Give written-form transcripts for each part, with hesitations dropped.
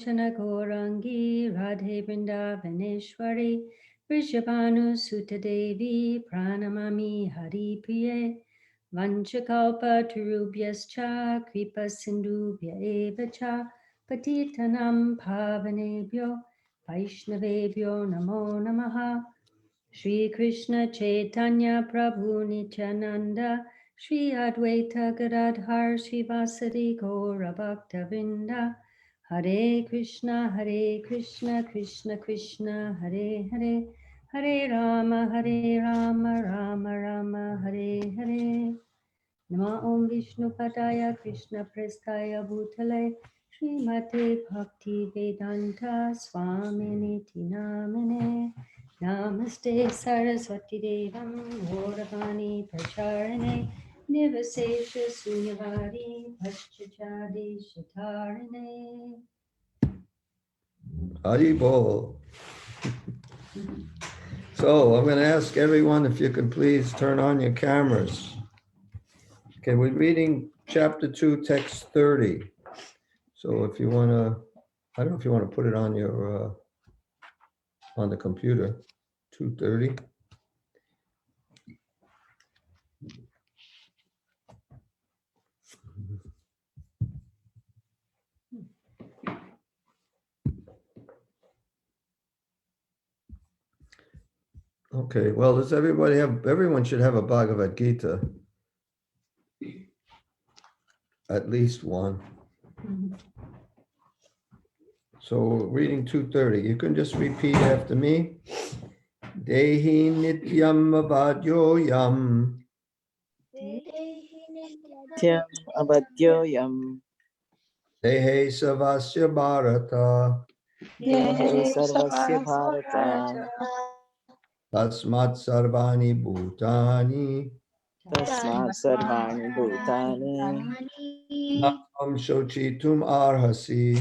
Gaurangi Radhe Vrindavaneshwari Vrishabhanu Sutta Devi Pranamami Hari Priye Vanchakalpa Tarubhyascha Kripa Sindhubhya Evacha Patitanam Pavanebhyo Vaishnavebhyo Namo Namaha Shri Krishna Chaitanya Prabhu Nityananda Shri Advaita Gadadhar Srivasadi Gaura Bhaktavinda Hare Krishna Krishna Krishna Hare Hare Hare Rama Rama Rama Hare Hare Nama Om Vishnu Padaya Krishna Prestaya Bhutale Srimate Bhakti Vedanta Swaminiti Namane Namaste Saraswati Devam Gauravani Pracharine Nivasesha Sunyavari Paschachadi Shatarine. Haribol. So I'm going to ask everyone if you can please turn on your cameras. Okay, we're reading chapter 2, text 30. So if you want to, I don't know if you want to put it on your on the computer, 2:30. Okay, well, does everybody have, everyone should have a Bhagavad Gita. At least one. So reading 2:30, you can just repeat after me. Dehi nityam avadyoyam. Nityam abadyoyam. Dehe savasya bharata. Dehe sarvasya bharata. Tasmat sarvani bhutani. Tasmat sarvani bhutani. Natvam shochitum arhasi.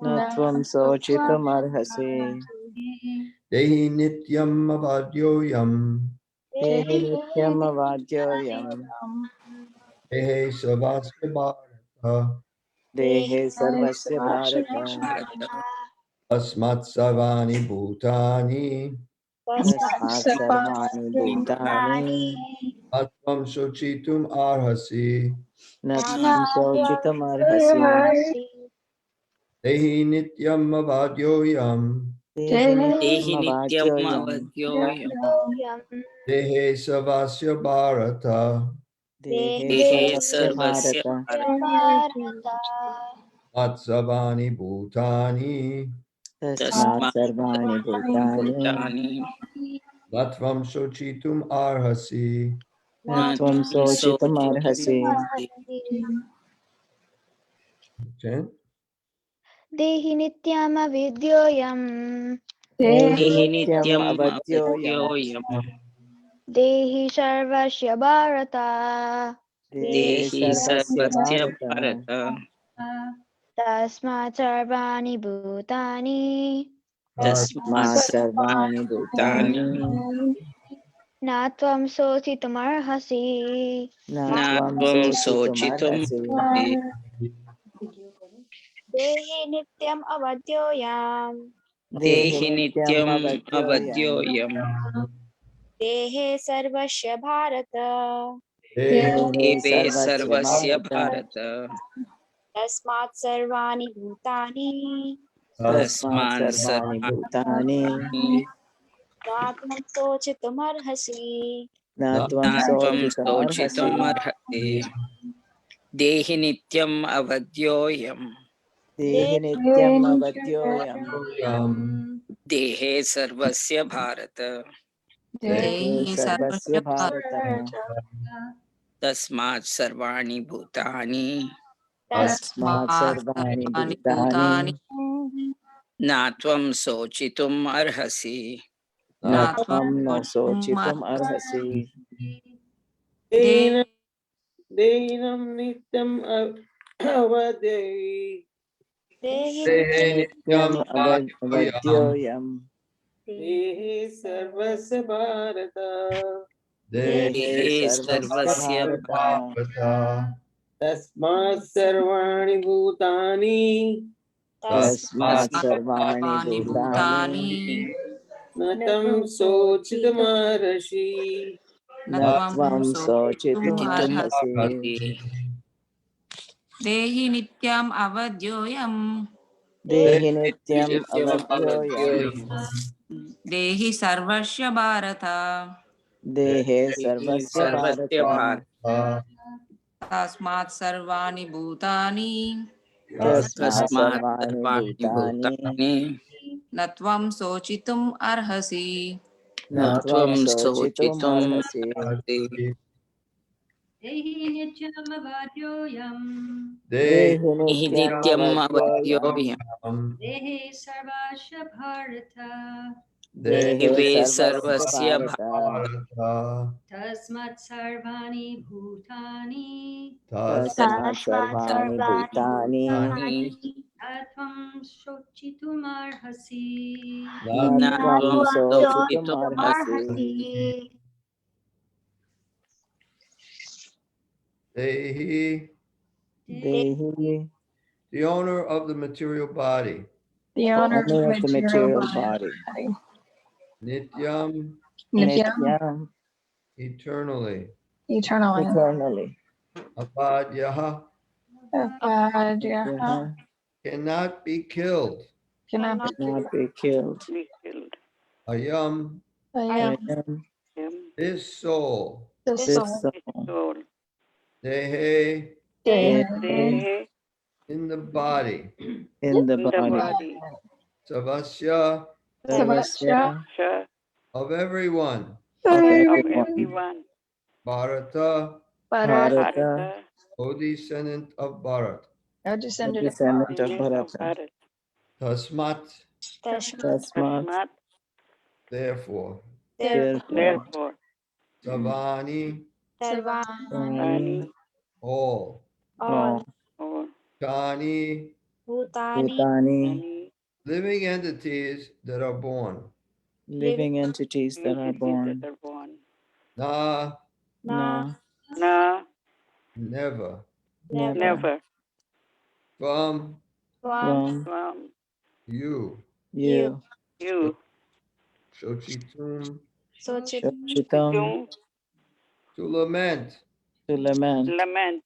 Natvam sochitam arhasi. Dehi nityam avadyoyam. Dehe nityam avadyoyam. Dehe savasya bharata. Dehe sarvasya bharata. Tasmat sarvani bhutani. Tasmat sarvani bhutani. Natvam shochitum arhasi. Natvam sochitam arhasi. Dehi nityam avadyoyam. Dehe Dehi nityam nityam avadyoyam. avadyoyam. Dehe savasya bharata. Dehe Dehe sarvasya sarvasya bharata. bharata. Matsavani bhutani. Tasmat Tasmat sarvani bhutani. bhutani. Latvam shochitum arhasi. Natvam Natvam sochitam sochitam arhasi. Okay. Dehi nityama vidyoyam. Dehi Nityam nityam avadyoyam. avadyoyam. Dehi sarvasya bharata. Dehe Dehi sarvasya sarvasya bharata. bharata. Tasmat sarvani bhutani. Tasmat Tasmat sarvani bhutani. bhutani. Natvam sotitamarhasi. Natvam Natvam sochitam sochitam arhasi. Dehi nityam avadyoyam. Dehe Dehi nityam nityam avadyoyam. avadyoyam. Dehe sarvasya bharata. Dehe Dehe sarvasya sarvasya bharata. bharata. Tasmat sarvani bhutani. Tasmat Tasman sarvani bhutani. sarvani. Natvam sotitamarhasi. Natvam Natvam sochitam sochitam arhasi. arhati. Dehi nityam avadyoyam. Dehe nityam avadyoyam. Dehe sarvasya bharata. Dehe sarvasya bharata. Tasmat sarvani bhutani. Tasmat sarvani bhutani. Natvam sochitum arhasi. Natvam no sochitam arhasi. Dehinam nityam avadei. Dehi Nityam avadyoyam. Dehi sarvasya bharata. Dehe Dehe sarvasya sarvasya bharata. Tasmat sarvani bhutani. तस्मात् सर्वाणि सर्वाणि भूतानि भूतानि न तं शोचितुमर्हसि न न त्वं त्वं शोचितुमर्हसि शोचितुमर्हसि देहि नित्यम् अवध्योऽयम् देहि नित्यम् नित्यम् अवध्योऽयम् अवध्योऽयम् देहि सर्वस्य भारत देहे देहि सर्वस्य भारत सर्वस्य भारत तस्मात् सर्वाणि भूतानि तस्मात् तस्मात् सर्वाणि सर्वाणि भूतानि भूतानि न त्वं शोचितुम् अर्हसि न न त्वं त्वं शोचितुम् शोचितुमर्हसि अर्हसि देहि नित्यमवाद्योऽयम् देहि देहि नित्यम् नित्यम् अवध्योऽयम् अवध्योऽयम् देहे सर्वाश्च भारत देहे देवे सर्वस्य सर्वस्य भारत तस्मात् सर्वाणि भूतानि तस्मात् सर्वाणि भूतानि भूतानि न त्वं शोचितुमर्हसि न न त्वं त्वं शोचितुमर्हसि शोचितुमर्हसि Dehi, Dehi, the owner of the material body. the owner of the owner of the material material body, body. Nityam, Nityam, Nityam, eternally. eternally, eternally. Abadyaha, Vajraha, Yaha cannot be killed. cannot be cannot be killed. Ayam, I I am am this soul. the this soul, soul. Dehe, Dehe, in the body. In the body. Savasya, Savasya, Savasya of everyone. of everyone, everyone. Bharata, Bharat, Bharata, O descendant of Bharat. a a descendant of descendant of Bharat, Bharata. Tasmat, Tasmat, therefore. therefore, Savani, Savani, all. all Kani, Bhutani, living entities that are born. living entities that are born. Na, Na, never. never. From, From you. you. Shochitum, Shochitam, to lament. to lament.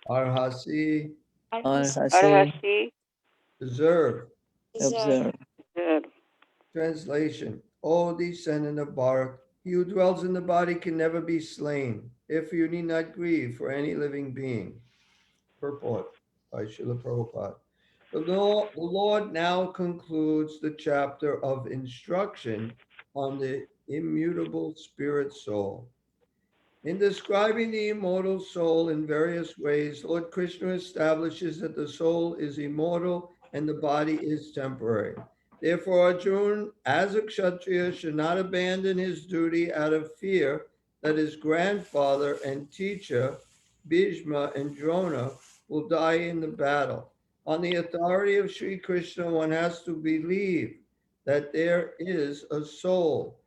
Arhasi, Arhasi, deserve. observe. Translation. O descendant of Bharat, he who dwells in the body can never be slain. Therefore you need not grieve for any living being. Purport by Srila Prabhupada. The Lord now concludes the chapter of instruction on the immutable spirit soul. In describing the immortal soul in various ways, Lord Krishna establishes that the soul is immortal and the body is temporary. Therefore, Arjuna, as a Kshatriya, should not abandon his duty out of fear that his grandfather and teacher, Bhishma and Drona, will die in the battle. On the authority of Sri Krishna, one has to believe that there is a soul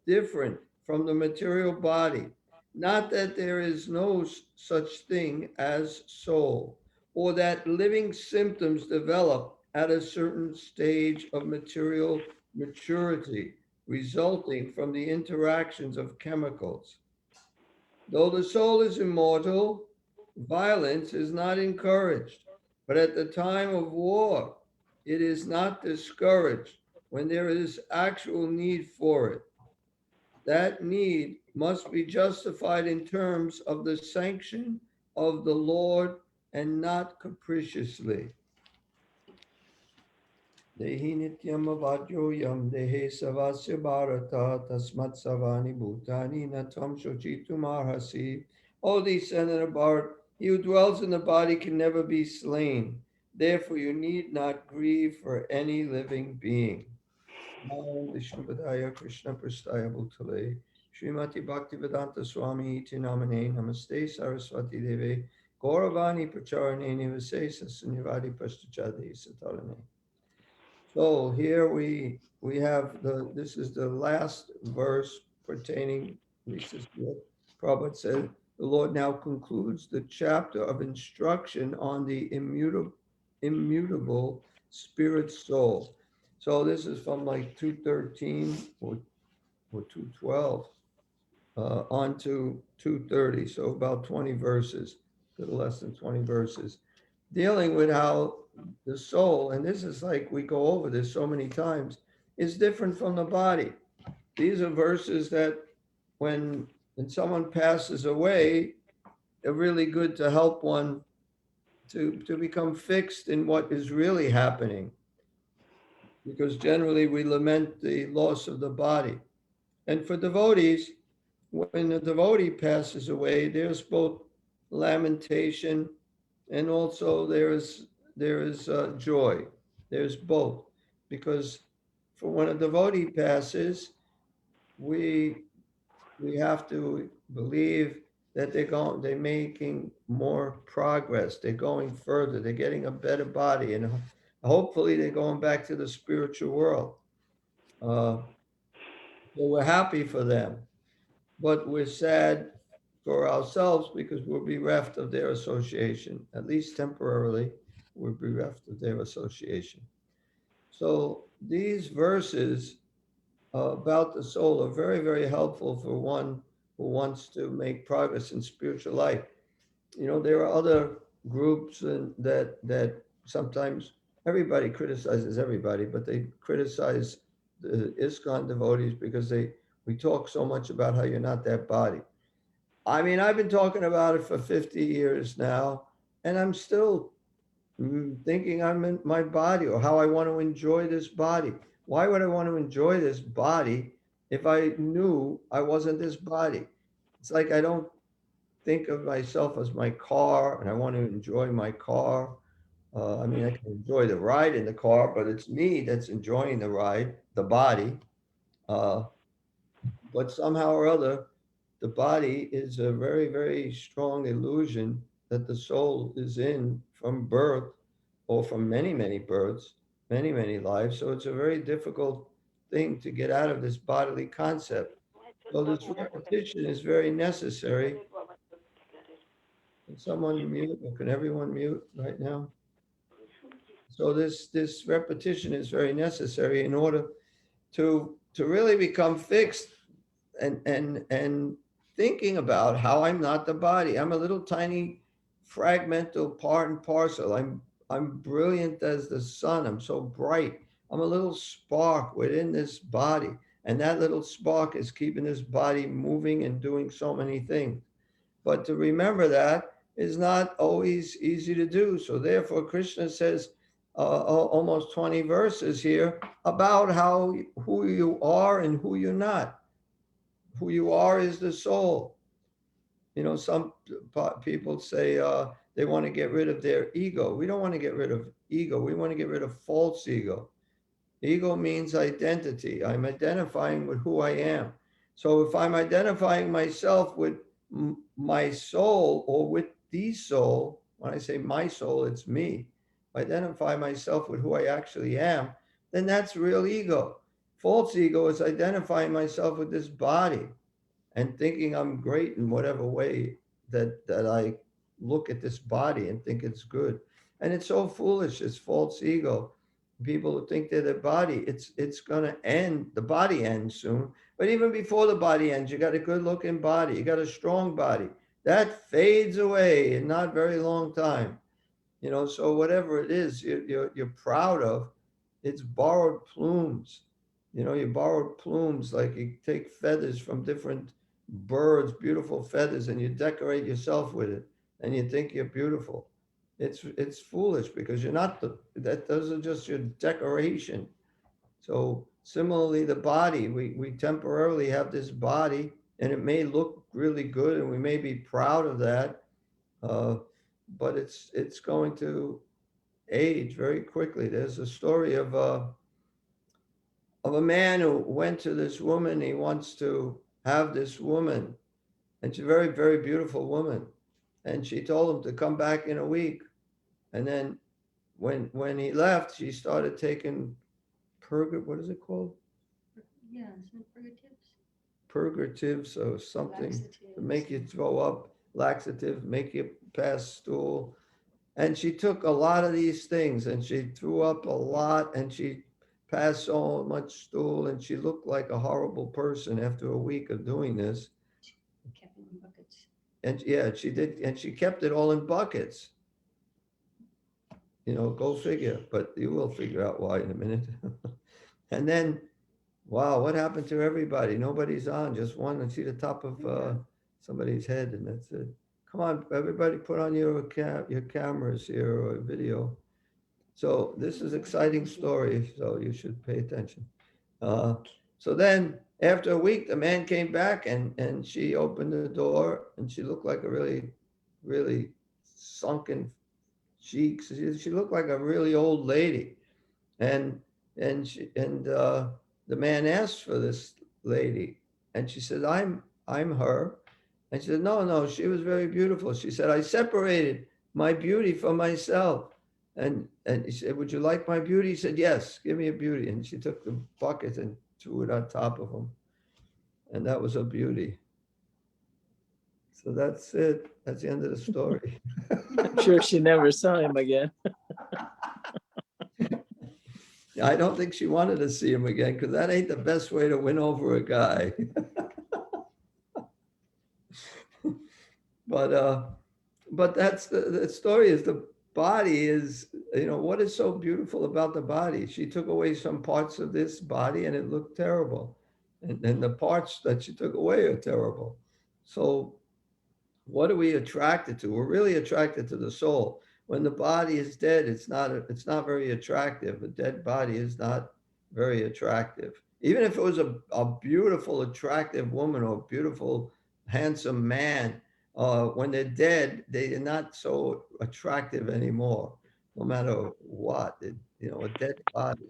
different from the material body. Not that there is no such thing as soul, or that living symptoms develop at a certain stage of material maturity, resulting from the interactions of chemicals. Though the soul is immortal, violence is not encouraged. But at the time of war, it is not discouraged when there is actual need for it. That need must be justified in terms of the sanction of the Lord and not capriciously. Dehi nityam avadyoyam dehe savasya bharata tasmat savani bhutani natvam shochitum arhasi. O descendant of Bharat, he who dwells in the body can never be slain. Therefore you need not grieve for any living being. Namo Vishnupadaya Krishna Prastaya Bhutale Srimati Bhaktivedanta Swami Iti Namane Namaste Saraswati Deve Gauravani Pracharane Nivasesa Sunyavadi Prastachade Satarane. So here we have this is the last verse pertaining, this is what Prabhupada said, the Lord now concludes the chapter of instruction on the immutable spirit, soul. So this is from like 213 or 212 on to 230. So about 20 verses, a little less than 20 verses, dealing with how the soul, and this is like we go over this so many times, is different from the body. These are verses that when someone passes away, are really good to help one to become fixed in what is really happening. Because generally we lament the loss of the body. And for devotees, when a devotee passes away, there's both lamentation and also there is joy. There's both. Because for when a devotee passes, we we have to believe that they're making more progress, they're going further, they're getting a better body, and hopefully they're going back to the spiritual world. uh, so we're happy for them, but we're sad for ourselves because we're bereft of their association, at least temporarily. We're bereft of their association. So these verses about the soul are very, very helpful for one who wants to make progress in spiritual life. You know, there are other groups that sometimes everybody criticizes everybody, but they criticize the ISKCON devotees because we talk so much about how you're not that body. I mean, I've been talking about it for 50 years now, and I'm still thinking I'm in my body or how I want to enjoy this body. Why would I want to enjoy this body if I knew I wasn't this body? It's like I don't think of myself as my car and I want to enjoy my car. I mean, I can enjoy the ride in the car, but it's me that's enjoying the ride, the body. Uh, but somehow or other, the body is a very, very strong illusion that the soul is in from birth or from many, many births, many, many lives. So it's a very difficult thing to get out of this bodily concept. So this repetition is very necessary. Can someone mute, or can everyone mute right now? So this repetition is very necessary in order to really become fixed and thinking about how I'm not the body. I'm a little tiny fragmental part and parcel. I'm brilliant as the sun. I'm so bright. I'm a little spark within this body. And that little spark is keeping this body moving and doing so many things. But to remember that is not always easy to do. So therefore, Krishna says almost 20 verses here about how who you are and who you're not. Who you are is the soul. You know, some people say they want to get rid of their ego. We don't want to get rid of ego. We want to get rid of false ego. Ego means identity. I'm identifying with who I am. So if I'm identifying myself with my soul or with the soul, when I say my soul, it's me. If I identify myself with who I actually am, then that's real ego. False ego is identifying myself with this body and thinking I'm great in whatever way that I look at this body and think it's good. And it's so foolish, it's false ego. People who think they're their body, it's gonna end. The body ends soon. But even before the body ends, you got a good looking body, you got a strong body. That fades away in not very long time. You know, so whatever it is you're proud of, it's borrowed plumes. You know, you borrowed plumes, like you take feathers from different birds, beautiful feathers, and you decorate yourself with it, and you think you're beautiful. It's foolish because you're not those are just your decoration. So similarly, the body, we temporarily have this body, and it may look really good, and we may be proud of that, uh, but it's going to age very quickly. There's a story of a man who went to this woman. He wants to have this woman, and she's a very, very beautiful woman. And she told him to come back in a week. And then when he left, she started taking what is it called? Yeah, some purgatives. Purgatives or something to Laxatives. make you throw up, laxative, make you pass stool. And she took a lot of these things and she threw up a lot and she passed so much stool and she looked like a horrible person after a week of doing this. Kept it in buckets. And yeah, she did. And she kept it all in buckets. You know, go figure, but you will figure out why in a minute. And then, wow, what happened to everybody? Nobody's on, just one and see the top of somebody's head and that's it. Come on, everybody put on your cameras here or video. So this is exciting story, so you should pay attention. So then after a week, the man came back and she opened the door and she looked like a really, really sunken cheeks. She looked like a really old lady. And the man asked for this lady and she said, I'm her. And she said, no, she was very beautiful. She said, I separated my beauty from myself. And he said, would you like my beauty? He said, yes, give me a beauty. And she took the bucket and threw it on top of him. And that was her beauty. So that's it. That's the end of the story. I'm sure she never saw him again. I don't think she wanted to see him again because that ain't the best way to win over a guy. But that's the story is the body is, you know, what is so beautiful about the body? She took away some parts of this body and it looked terrible. And the parts that she took away are terrible. So what are we attracted to? We're really attracted to the soul. When the body is dead, it's not very attractive. A dead body is not very attractive. Even if it was a beautiful, attractive woman or a beautiful, handsome man, when they're dead, they are not so attractive anymore, no matter what. You know, a dead body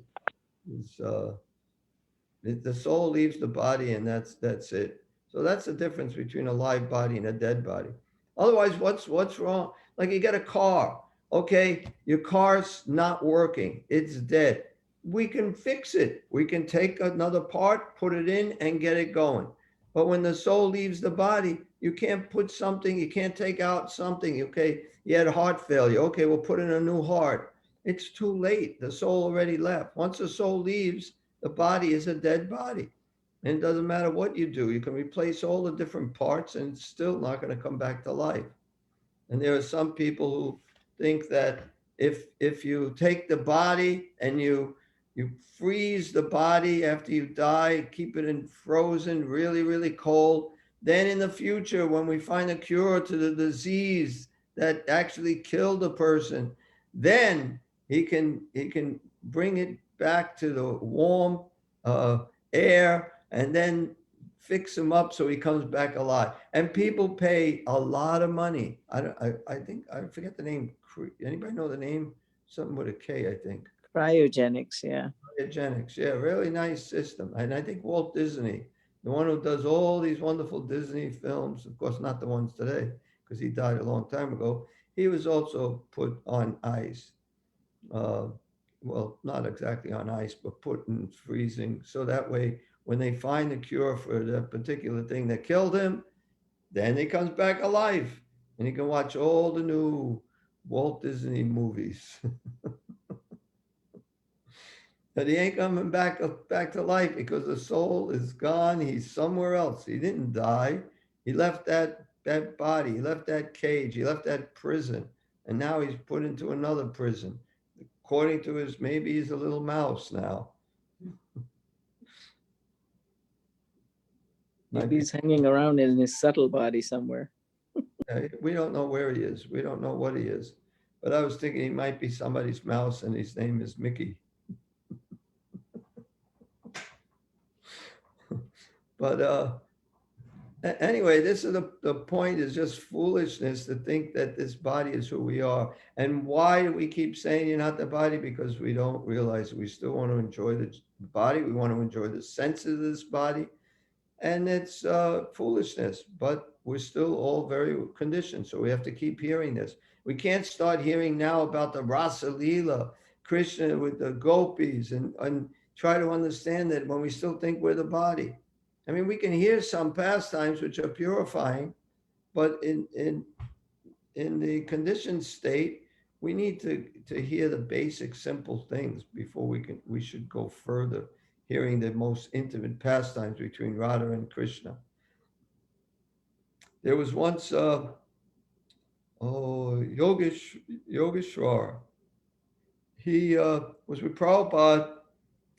is, the soul leaves the body and that's it. So that's the difference between a live body and a dead body. Otherwise, what's wrong? Like you get a car, okay, your car's not working, it's dead. We can fix it. We can take another part, put it in and get it going. But when the soul leaves the body, you can't put something, you can't take out something, okay, you had heart failure, okay, we'll put in a new heart. It's too late, the soul already left. Once the soul leaves, the body is a dead body. And it doesn't matter what you do. You can replace all the different parts and it's still not going to come back to life. And there are some people who think that if you take the body and you freeze the body after you die, keep it in frozen, really, really cold, then in the future, when we find a cure to the disease that actually killed a person, then he can bring it back to the warm air and then fix him up so he comes back alive. And people pay a lot of money. I think, I forget the name. Anybody know the name? Something with a K, I think. Cryogenics, yeah. Cryogenics, yeah, really nice system. And I think Walt Disney, the one who does all these wonderful Disney films, of course, not the ones today, because he died a long time ago, he was also put on ice. Well, not exactly on ice, but put in freezing. So that way, when they find the cure for that particular thing that killed him, then he comes back alive and he can watch all the new Walt Disney movies. But he ain't coming back to life because the soul is gone. He's somewhere else. He didn't die. He left that body. He left that cage. He left that prison. And now he's put into another prison. According to his, maybe he's a little mouse now. Maybe he's hanging around in his subtle body somewhere. We don't know where he is. We don't know what he is. But I was thinking he might be somebody's mouse and his name is Mickey. But anyway, this is the point is just foolishness to think that this body is who we are. And why do we keep saying you're not the body? Because we don't realize we still want to enjoy the body. We want to enjoy the senses of this body. And it's foolishness, but we're still all very conditioned. So we have to keep hearing this. We can't start hearing now about the Rasa Leela, Krishna with the gopis and try to understand that when we still think we're the body. I mean, we can hear some pastimes which are purifying, but in the conditioned state, we need to hear the basic simple things before we should go further, hearing the most intimate pastimes between Radha and Krishna. There was once Yogeshwar. He was with Prabhupada,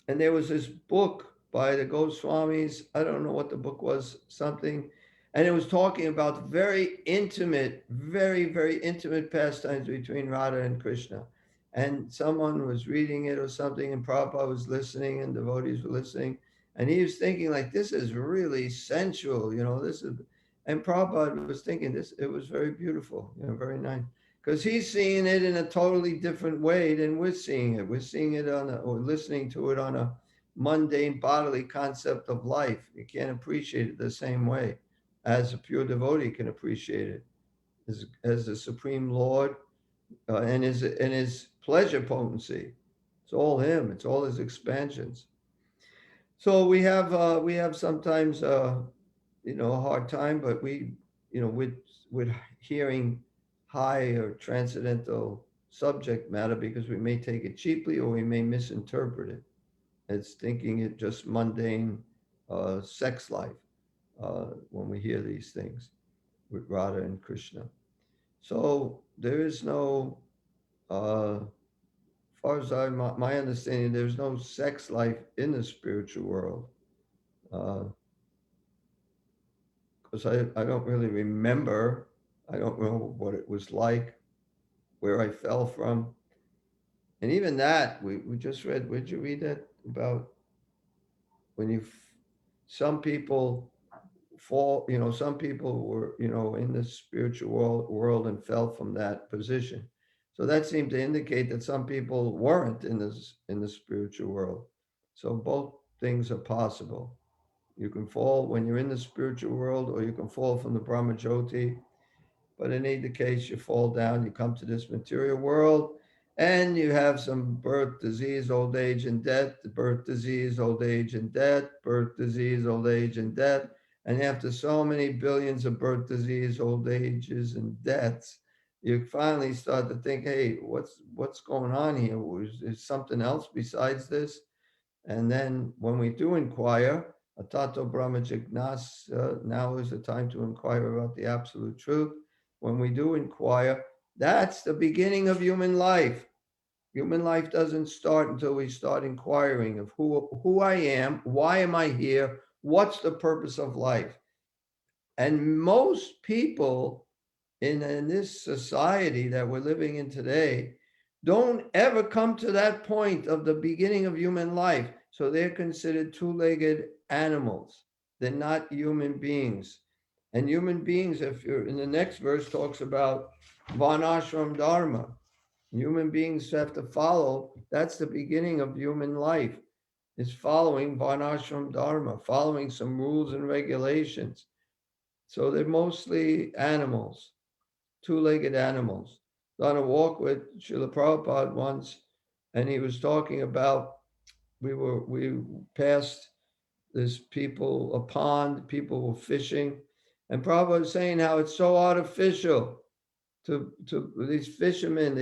and there was this book by the Goswamis. I don't know what the book was, something. And it was talking about very intimate, very, very intimate pastimes between Radha and Krishna. And someone was reading it or something, and Prabhupada was listening, and devotees were listening. And he was thinking, like, this is really sensual, this is. And Prabhupada was thinking this, it was very beautiful, very nice. Because he's seeing it in a totally different way than we're seeing it. We're seeing it or listening to it on a mundane bodily concept of life. You can't appreciate it the same way as a pure devotee can appreciate it, as the Supreme Lord and his pleasure potency. It's all him. It's all his expansions. So we have sometimes a hard time, but with hearing high or transcendental subject matter, because we may take it cheaply or we may misinterpret it as thinking it just mundane sex life when we hear these things with Radha and Krishna. So there is no, as far as my understanding, there's no sex life in the spiritual world. Because I don't really remember. I don't know what it was like, where I fell from. And even that, we just read, where'd you read that about when some people fall, some people were, in the spiritual world and fell from that position. So that seemed to indicate that some people weren't in the spiritual world. So both things are possible. You can fall when you're in the spiritual world, or you can fall from the Brahma Jyoti. But in either case, you fall down, you come to this material world, and you have some birth, disease, old age, and death, birth, disease, old age, and death, birth, disease, old age, and death. And after so many billions of birth, disease, old ages, and deaths, you finally start to think, hey, what's going on here? Is something else besides this? And then when we do inquire, Atato Brahma Jignasa, now is the time to inquire about the absolute truth. When we do inquire, that's the beginning of human life. Human life doesn't start until we start inquiring of who I am, why am I here, what's the purpose of life. And most people in this society that we're living in today don't ever come to that point of the beginning of human life. So they're considered two-legged animals. They're not human beings. And human beings, if you're in the next verse, talks about Varnashram Dharma. Human beings have to follow. That's the beginning of human life, is following Varnashram Dharma, following some rules and regulations. So they're mostly animals, two-legged animals. On a walk with Srila Prabhupada once, and he was talking about, we passed this a pond, people were fishing, and Prabhupada was saying how it's so artificial to these fishermen,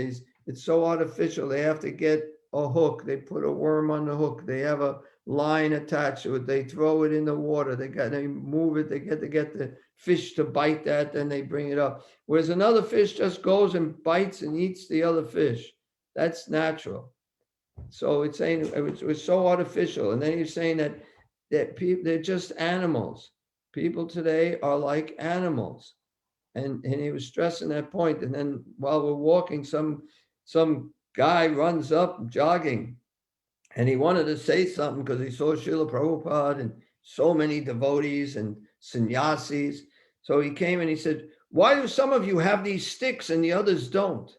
it's so artificial. They have to get a hook, they put a worm on the hook, they have a line attached to it, they throw it in the water, they move it, they get the fish to bite that, then they bring it up. Whereas another fish just goes and bites and eats the other fish. That's natural. So it's saying it was so artificial. And then he's saying that people, they're just animals. People today are like animals. And he was stressing that point. And then while we're walking, some guy runs up jogging, and he wanted to say something because he saw Srila Prabhupada and so many devotees and sannyasis. So he came and he said, why do some of you have these sticks and the others don't?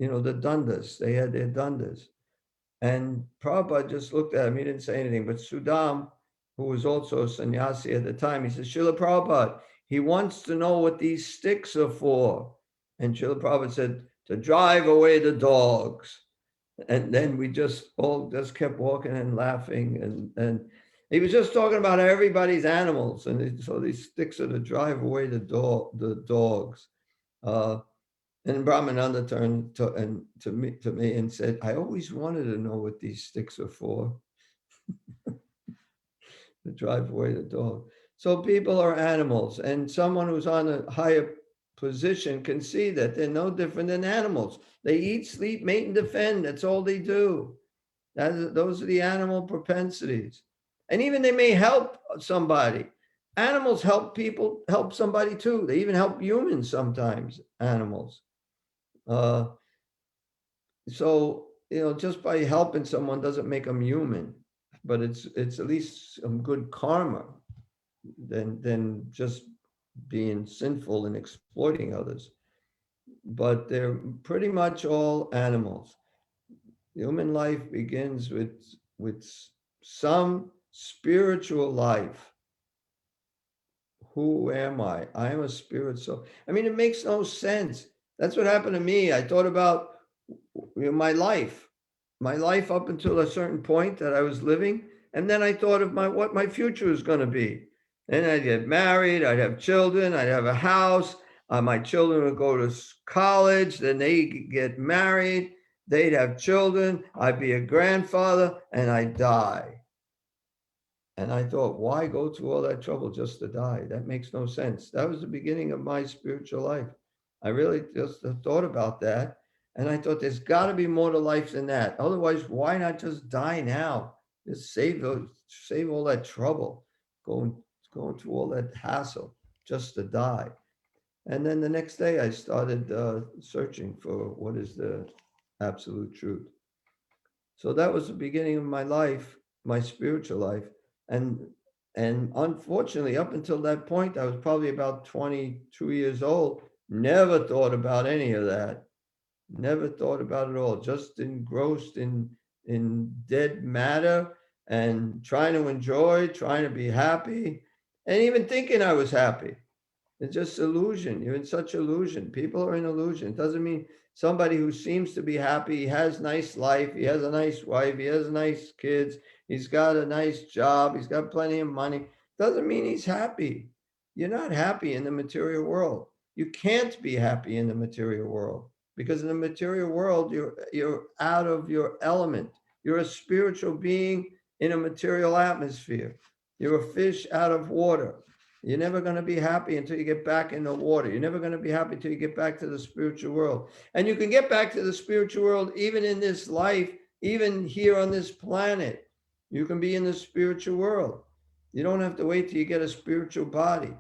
The dandas, they had their dandas. And Prabhupada just looked at him, he didn't say anything. But Sudam, who was also a sannyasi at the time, he said, Srila Prabhupada, he wants to know what these sticks are for. And Srila Prabhupada said, to drive away the dogs. And then we all kept walking and laughing. And he was just talking about everybody's animals. And so these sticks are to drive away the dogs. And Brahmananda turned to me and said, I always wanted to know what these sticks are for. To drive away the dog. So people are animals, and someone who's on a higher position can see that they're no different than animals. They eat, sleep, mate, and defend. That's all they do. Those are the animal propensities. And even they may help somebody. Animals help people, help somebody too. They even help humans sometimes, animals. So, just by helping someone doesn't make them human, but it's at least some good karma than just being sinful and exploiting others. But they're pretty much all animals. Human life begins with some spiritual life. Who am I? I am a spirit soul. I mean, it makes no sense. That's what happened to me. I thought about my life up until a certain point that I was living. And then I thought of what my future was going to be. And I'd get married, I'd have children, I'd have a house. My children would go to college, then they get married, they'd have children, I'd be a grandfather, and I'd die. And I thought, why go through all that trouble just to die? That makes no sense. That was the beginning of my spiritual life. I really just thought about that. And I thought there's got to be more to life than that. Otherwise, why not just die now? Just save all that trouble, going through all that hassle just to die. And then the next day I started searching for what is the absolute truth. So that was the beginning of my life, my spiritual life. And unfortunately, up until that point, I was probably about 22 years old, never thought about any of that. Never thought about it all, just engrossed in dead matter and trying to enjoy, trying to be happy, and even thinking I was happy. It's just illusion. You're in such illusion. People are in illusion. It doesn't mean somebody who seems to be happy, he has nice life, he has a nice wife, he has nice kids, he's got a nice job, he's got plenty of money. Doesn't mean he's happy. You're not happy in the material world. You can't be happy in the material world because in the material world, you're out of your element. You're a spiritual being in a material atmosphere. You're a fish out of water. You're never going to be happy until you get back in the water. You're never going to be happy until you get back to the spiritual world. And you can get back to the spiritual world even in this life, even here on this planet. You can be in the spiritual world. You don't have to wait till you get a spiritual body.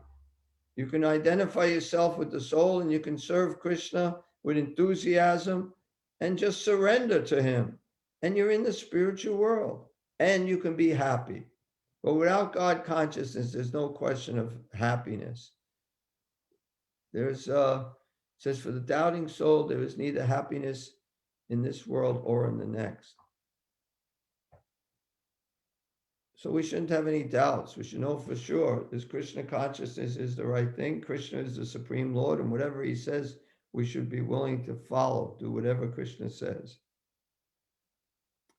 You can identify yourself with the soul and you can serve Krishna with enthusiasm and just surrender to him. And you're in the spiritual world and you can be happy. But without God consciousness, there's no question of happiness. There's says for the doubting soul, there is neither happiness in this world or in the next. So we shouldn't have any doubts. We should know for sure this Krishna consciousness is the right thing. Krishna is the Supreme Lord, and whatever he says, we should be willing to follow, do whatever Krishna says.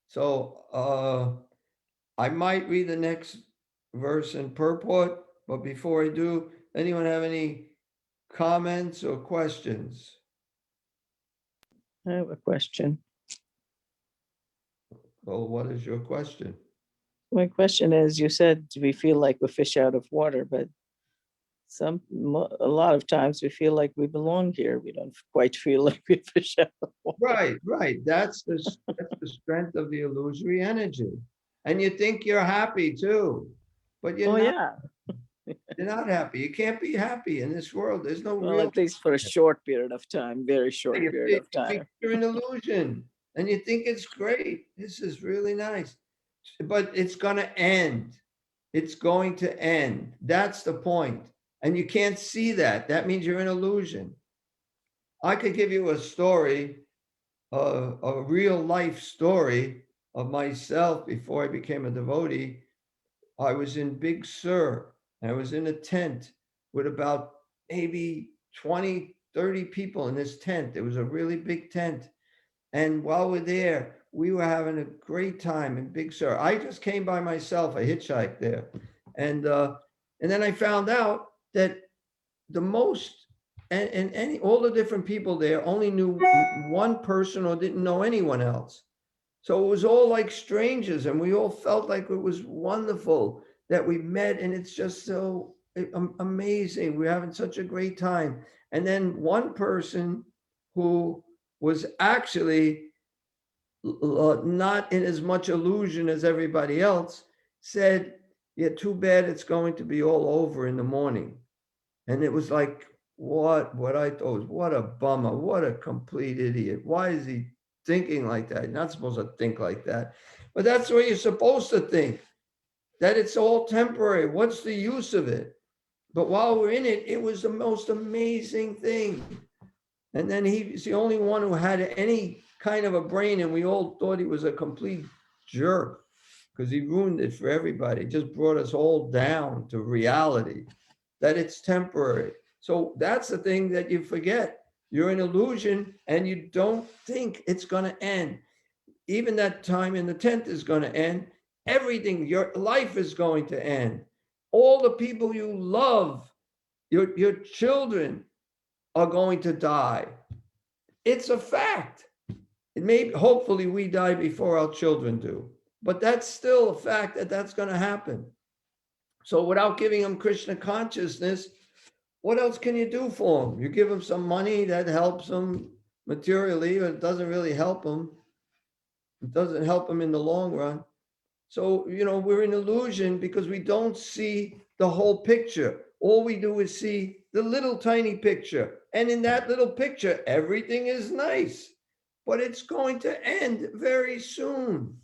So I might read the next verse in purport, but before I do, anyone have any comments or questions? I have a question. Well, what is your question? My question is, you said we feel like we're fish out of water, but a lot of times we feel like we belong here. We don't quite feel like we're fish out of water. Right. That's the strength of the illusory energy. And you think you're happy too, but you're not. Yeah. You're not happy. You can't be happy in this world. There's no Well, real. at least for a short period of time, very short period of time. You're an illusion, and you think it's great. This is really nice, but it's going to end. It's going to end. That's the point. And you can't see that. That means you're an illusion. I could give you a story, a real life story of myself before I became a devotee. I was in Big Sur. I was in a tent with about maybe 20, 30 people in this tent. It was a really big tent. And while we're there, we were having a great time in Big Sur. I just came by myself. I hitchhiked there. And then I found out that the most and any all the different people there only knew one person or didn't know anyone else. So it was all like strangers, and we all felt like it was wonderful that we met, and it's just so amazing. We're having such a great time. And then one person who was actually not in as much illusion as everybody else said, yeah, too bad it's going to be all over in the morning. And it was like, what I thought was, what a bummer, what a complete idiot. Why is he thinking like that? You're not supposed to think like that. But that's what you're supposed to think, that it's all temporary. What's the use of it? But while we're in it, it was the most amazing thing. And then he's the only one who had any kind of a brain, and we all thought he was a complete jerk because he ruined it for everybody. Just brought us all down to reality, that it's temporary. So that's the thing that you forget. You're an illusion and you don't think it's going to end. Even that time in the tent is going to end. Everything, your life is going to end. All the people you love, your children are going to die. It's a fact. It may, hopefully we die before our children do, but that's still a fact that that's going to happen. So without giving them Krishna consciousness, what else can you do for them? You give them some money that helps them materially, but it doesn't really help them. It doesn't help them in the long run. So, we're in illusion because we don't see the whole picture. All we do is see the little tiny picture. And in that little picture, everything is nice, but it's going to end very soon.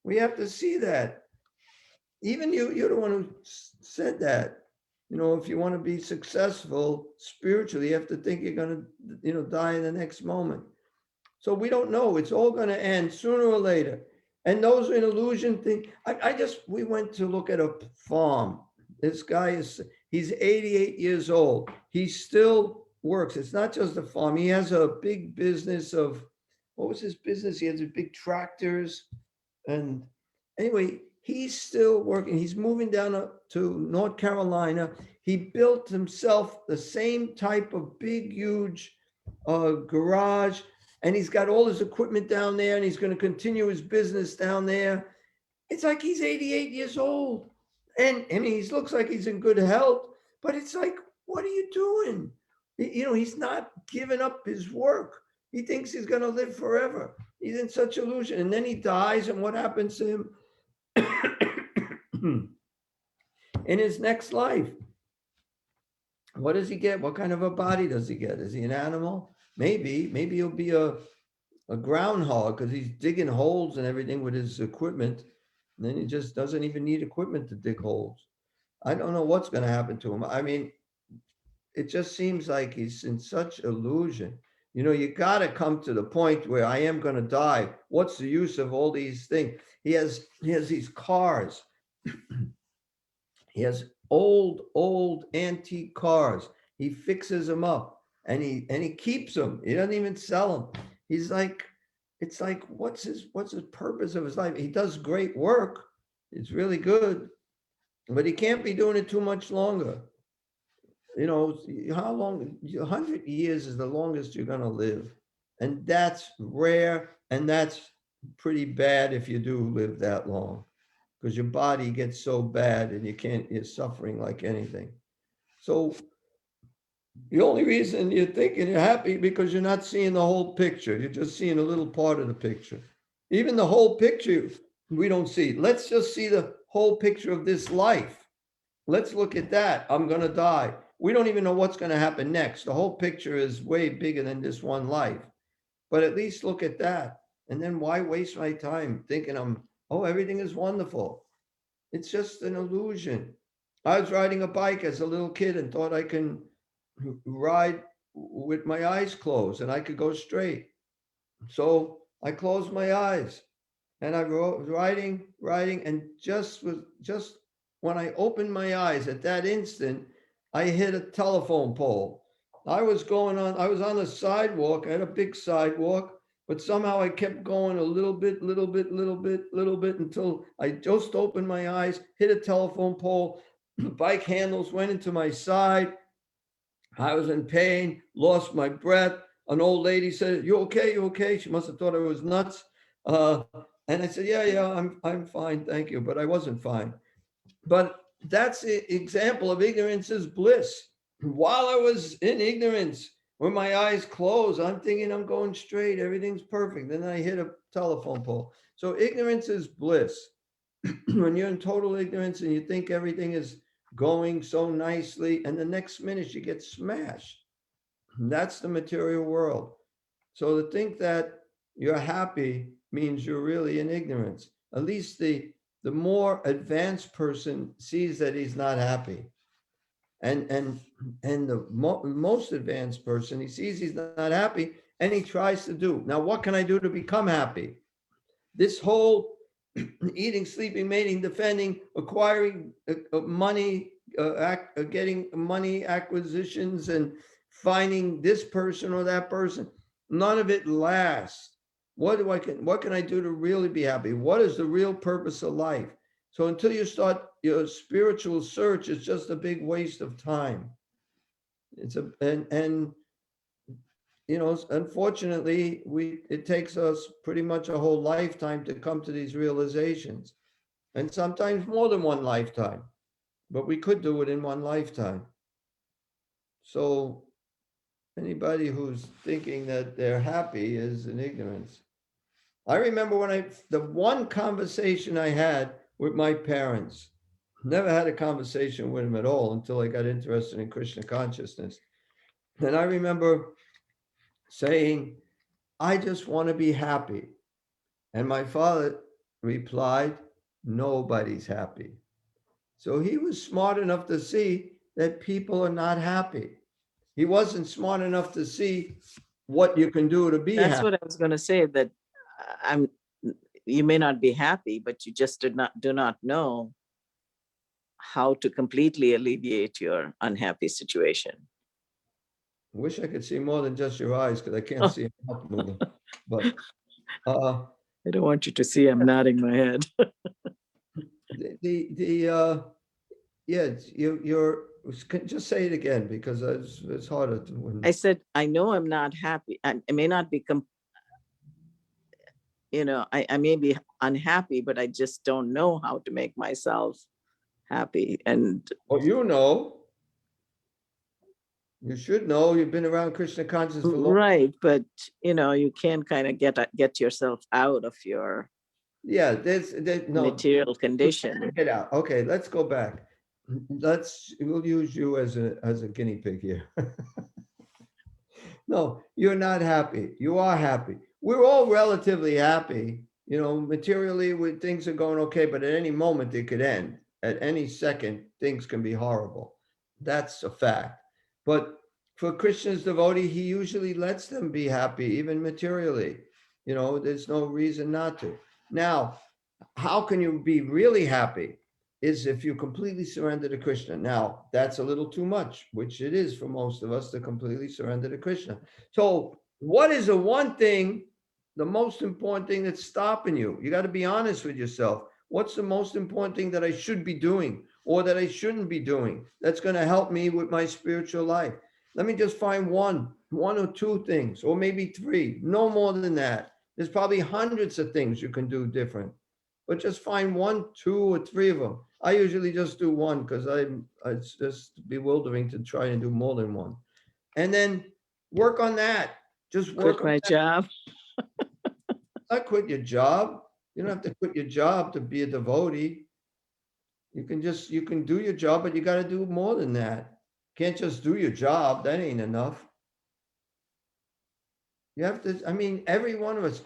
We have to see that. Even you're the one who said that. If you want to be successful spiritually, you have to think you're going to, die in the next moment. So we don't know. It's all going to end sooner or later. And those in illusion think, we went to look at a farm. This guy he's 88 years old. He still works. It's not just a farm. He has a big business of, what was his business? He has big tractors. And anyway, he's still working. He's moving down to North Carolina. He built himself the same type of big, huge garage. And he's got all his equipment down there, and he's going to continue his business down there. It's like he's 88 years old. And he looks like he's in good health, but it's like, what are you doing? He's not giving up his work. He thinks he's going to live forever. He's in such illusion. And then he dies, and what happens to him in his next life? What does he get? What kind of a body does he get? Is he an animal? Maybe he'll be a groundhog because he's digging holes and everything with his equipment. And then he just doesn't even need equipment to dig holes. I don't know what's going to happen to him. I mean, it just seems like he's in such illusion. You got to come to the point where I am going to die. What's the use of all these things? He has these cars. He has old antique cars. He fixes them up. And he keeps them. He doesn't even sell them. He's like, it's like, what's his purpose of his life? He does great work. It's really good, but he can't be doing it too much longer. How long? 100 years is the longest you're going to live. And that's rare. And that's pretty bad if you do live that long, because your body gets so bad and you're suffering like anything. So the only reason you're thinking you're happy because you're not seeing the whole picture. You're just seeing a little part of the picture. Even the whole picture, we don't see. Let's just see the whole picture of this life. Let's look at that. I'm going to die. We don't even know what's going to happen next. The whole picture is way bigger than this one life. But at least look at that. And then why waste my time thinking everything is wonderful? It's just an illusion. I was riding a bike as a little kid and thought I can ride with my eyes closed and I could go straight. So I closed my eyes and I was riding, and just when I opened my eyes at that instant, I hit a telephone pole. I was on a sidewalk, I had a big sidewalk, but somehow I kept going a little bit until I just opened my eyes, hit a telephone pole, the bike handles went into my side. I was in pain, lost my breath. An old lady said, "You okay? You okay?" She must have thought I was nuts. And I said, "Yeah, I'm fine, thank you." But I wasn't fine. But that's an example of ignorance is bliss. While I was in ignorance, when my eyes closed, I'm thinking I'm going straight, everything's perfect. Then I hit a telephone pole. So ignorance is bliss. When you're in total ignorance and you think everything is going so nicely, and the next minute you get smashed. That's the material world. So to think that you're happy means you're really in ignorance. At least the more advanced person sees that he's not happy. And the most advanced person, he sees he's not happy and he tries to do. Now, what can I do to become happy? This whole eating, sleeping, mating, defending, acquiring money, getting money acquisitions and finding this person or that person, none of it lasts. What can I do to really be happy? What is the real purpose of life? So until you start your spiritual search, it's just a big waste of time. And you know, unfortunately, it takes us pretty much a whole lifetime to come to these realizations, and sometimes more than one lifetime, but we could do it in one lifetime. So anybody who's thinking that they're happy is in ignorance. I remember when the one conversation I had with my parents, never had a conversation with them at all until I got interested in Krishna consciousness. And I remember saying, "I just want to be happy." And my father replied, "Nobody's happy." So he was smart enough to see that people are not happy. He wasn't smart enough to see what you can do to be That's happy. what I was going to say, that I'm, you may not be happy, but you just do not know how to completely alleviate your unhappy situation. Wish I could see more than just your eyes because I can't see a mouth moving. But I don't want you to see I'm nodding my head. yeah, you're just say it again because it's harder to when I said, I know I'm not happy. I may not be, I may be unhappy, but I just don't know how to make myself happy. And oh, you should know. You've been around Krishna consciousness for long. right, but you can kind of get yourself out of your There's no material condition. get out. Okay, let's go back. We'll use you as a guinea pig here. No, you're not happy. You are happy. We're all relatively happy. Materially, things are going okay, but at any moment it could end. At any second, things can be horrible. That's a fact. But for Krishna's devotee, he usually lets them be happy, even materially. There's no reason not to. Now, how can you be really happy? Is if you completely surrender to Krishna. Now, that's a little too much, which it is for most of us to completely surrender to Krishna. So, what is the one thing, the most important thing that's stopping you? You got to be honest with yourself. What's the most important thing that I should be doing or that I shouldn't be doing that's going to help me with my spiritual life? Let me just find one or two things, or maybe three, no more than that. There's probably hundreds of things you can do different, but just find one, two, or three of them. I usually just do one because it's just bewildering to try and do more than one. And then work on that. Just work Quit on my that. job. Not quit your job. You don't have to quit your job to be a devotee. You can do your job, but you got to do more than that. Can't just do your job. That ain't enough. You have to, every one of us,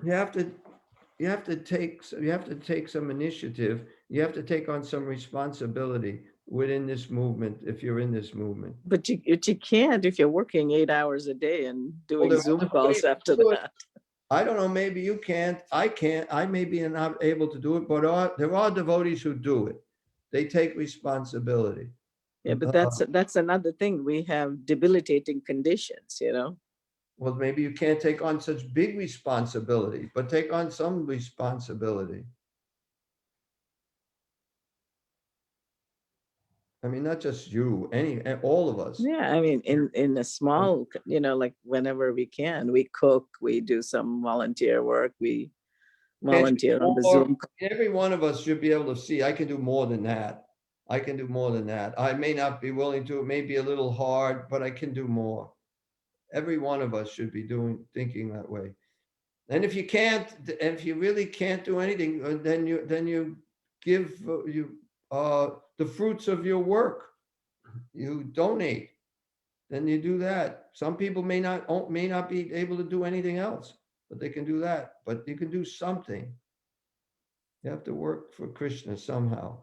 you have to take some initiative. You have to take on some responsibility within this movement if you're in this movement. But you can't if you're working 8 hours a day and doing there are Zoom other calls ways to after do it. that. I don't know, maybe you can't. I can't. I may be not able to do it, but there are devotees who do it. They take responsibility. Yeah, but that's another thing. We have debilitating conditions, Well, maybe you can't take on such big responsibility, but take on some responsibility. I mean, not just you, all of us. Yeah, I mean, in a small, like whenever we can, we cook, we do some volunteer work, we volunteer on the Zoom. Every one of us should be able to see, I can do more than that. I can do more than that. I may not be willing to, it may be a little hard, but I can do more. Every one of us should be thinking that way. And if you can't, and if you really can't do anything, then you give the fruits of your work. You donate. Then you do that. Some people may not be able to do anything else, but they can do that. But you can do something. You have to work for Krishna somehow.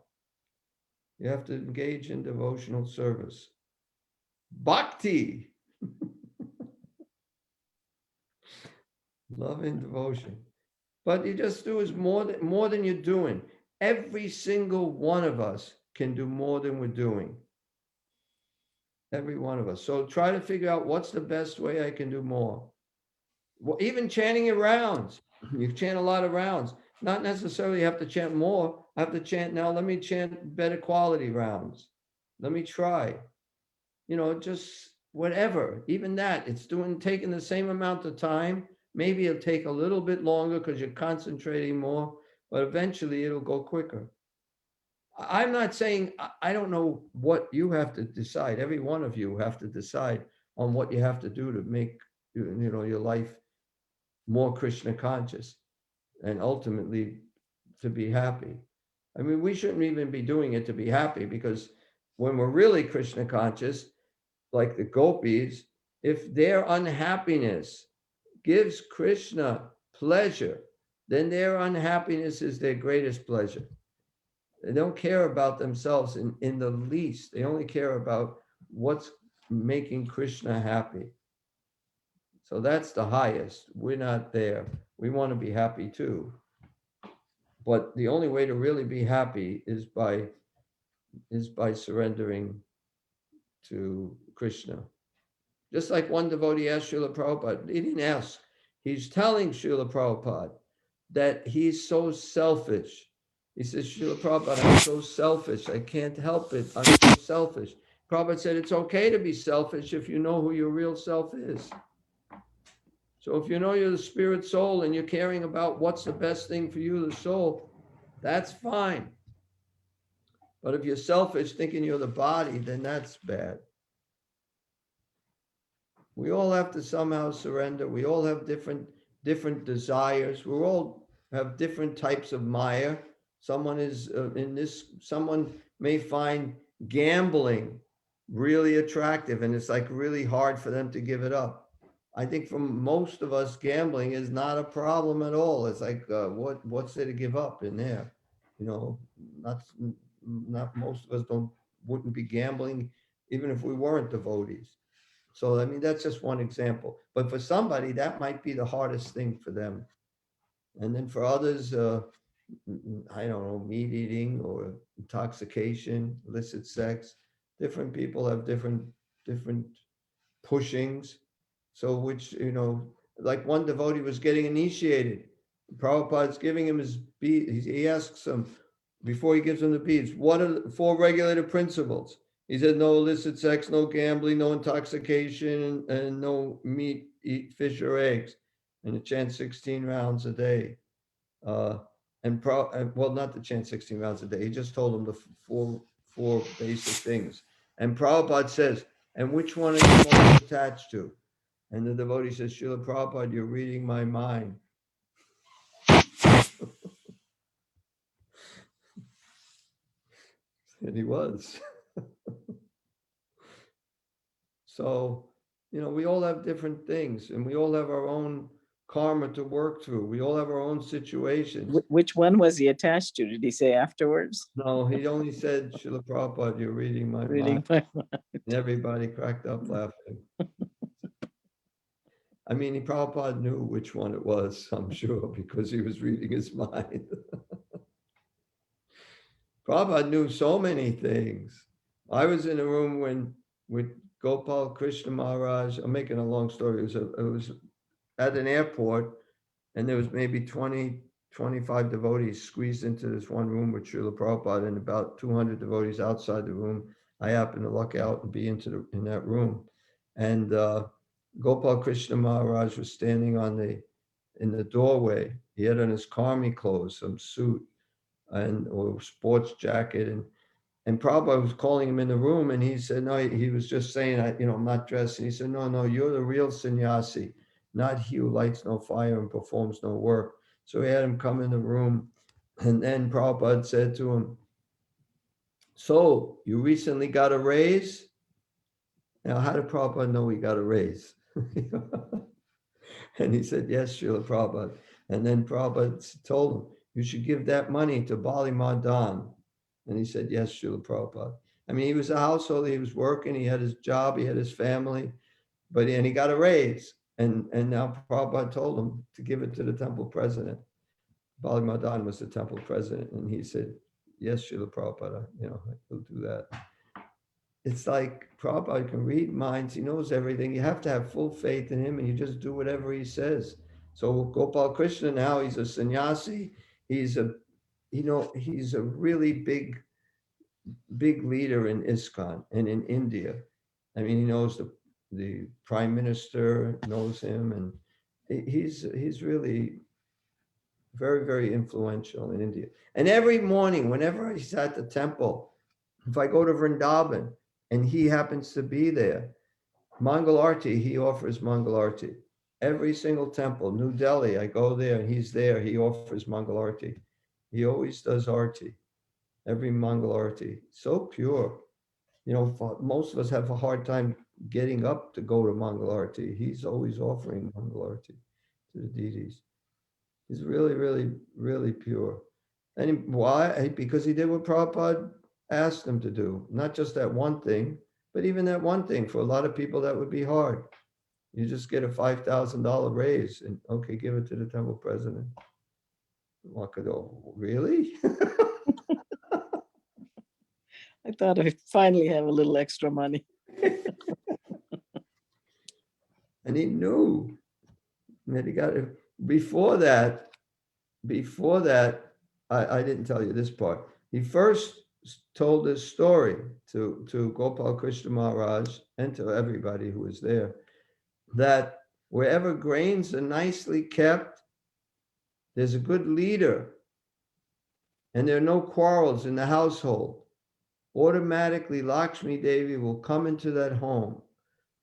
You have to engage in devotional service. Bhakti. Love and devotion. But you just do is more than you're doing. Every single one of us can do more than we're doing. Every one of us. So try to figure out what's the best way I can do more. Well, even chanting your rounds. You chant a lot of rounds. Not necessarily have to chant more. I have to chant now. Let me chant better quality rounds. Let me try. Just whatever. Even that, it's taking the same amount of time. Maybe it'll take a little bit longer because you're concentrating more, but eventually it'll go quicker. I'm not saying, I don't know what you have to decide. Every one of you have to decide on what you have to do to make, your life more Krishna conscious and ultimately to be happy. I mean, we shouldn't even be doing it to be happy, because when we're really Krishna conscious, like the gopis, if their unhappiness gives Krishna pleasure, then their unhappiness is their greatest pleasure. They don't care about themselves in the least. They only care about what's making Krishna happy. So that's the highest. We're not there. We want to be happy too. But the only way to really be happy is by surrendering to Krishna. Just like one devotee asked Srila Prabhupada, he didn't ask. He's telling Srila Prabhupada that he's so selfish. He says, Srila Prabhupada, I'm so selfish. I can't help it. I'm so selfish. Prabhupada said, it's okay to be selfish if you know who your real self is. So if you know you're the spirit soul and you're caring about what's the best thing for you, the soul, that's fine. But if you're selfish thinking you're the body, then that's bad. We all have to somehow surrender. We all have different desires. We all have different types of Maya. Someone is someone may find gambling really attractive, and it's like really hard for them to give it up. I think for most of us, gambling is not a problem at all. It's like, what's there to give up in there? Not most of us wouldn't be gambling even if we weren't devotees. So, I mean, that's just one example. But for somebody, that might be the hardest thing for them. And then for others, I don't know, meat eating or intoxication, illicit sex. Different people have different pushings. So which, like one devotee was getting initiated. Prabhupada's giving him his beads. He asks him, before he gives him the beads, what are the 4 regulative principles? He said, no illicit sex, no gambling, no intoxication, and no meat, eat fish or eggs. And to chant 16 rounds a day. Well, not to chant 16 rounds a day. He just told him the four basic things. And Prabhupada says, and which one are you most attached to? And the devotee says, Srila Prabhupada, you're reading my mind. And he was. So, we all have different things, and we all have our own karma to work through. We all have our own situations. Which one was he attached to? Did he say afterwards? No, he only said, Srila Prabhupada, you're reading my mind. And everybody cracked up laughing. I mean, Prabhupada knew which one it was, I'm sure, because he was reading his mind. Prabhupada knew so many things. I was in a room with Gopal Krishna Maharaj. I'm making a long story. It was at an airport, and there was maybe 20, 25 devotees squeezed into this one room with Srila Prabhupada, and about 200 devotees outside the room. I happened to luck out and be in that room. And Gopal Krishna Maharaj was standing in the doorway. He had on his army clothes, some suit or sports jacket. And Prabhupada was calling him in the room, and he said, no, he was just saying, I'm not dressed. And he said, no, you're the real sannyasi, not he who lights no fire and performs no work. So he had him come in the room, and then Prabhupada said to him, so you recently got a raise? Now, how did Prabhupada know he got a raise? And he said, yes, Srila Prabhupada. And then Prabhupada told him, you should give that money to Bali Madan. And he said, yes, Srila Prabhupada. I mean, he was a householder, he was working, he had his job, he had his family, and he got a raise. And now Prabhupada told him to give it to the temple president. Bali Madan was the temple president. And he said, yes, Srila Prabhupada, he'll do that. It's like Prabhupada can read minds, he knows everything. You have to have full faith in him, and you just do whatever he says. So Gopal Krishna now, he's a sannyasi. He's a really big leader in ISKCON and in India. I mean, he knows the prime minister knows him, and he's really very, very influential in India. And every morning, whenever he's at the temple, if I go to Vrindavan and he happens to be there, Mangal Arti, he offers Mangal Arti. Every single temple, New Delhi, I go there and he's there, he offers Mangal Arti. He always does Arti, every Mangal Arti. So pure. Most of us have a hard time getting up to go to Mangal Arti. He's always offering Mangal Arti to the deities. He's really, really, really pure. And why? Because he did what Prabhupada asked him to do. Not just that one thing, but even that one thing. For a lot of people, that would be hard. You just get a $5,000 raise and, okay, give it to the temple president. Wakado, really? I thought I'd finally have a little extra money. And he knew that he got it. Before that, I didn't tell you this part. He first told this story to Gopal Krishna Maharaj and to everybody who was there, that wherever grains are nicely kept, there's a good leader, and there are no quarrels in the household. Automatically, Lakshmi Devi will come into that home.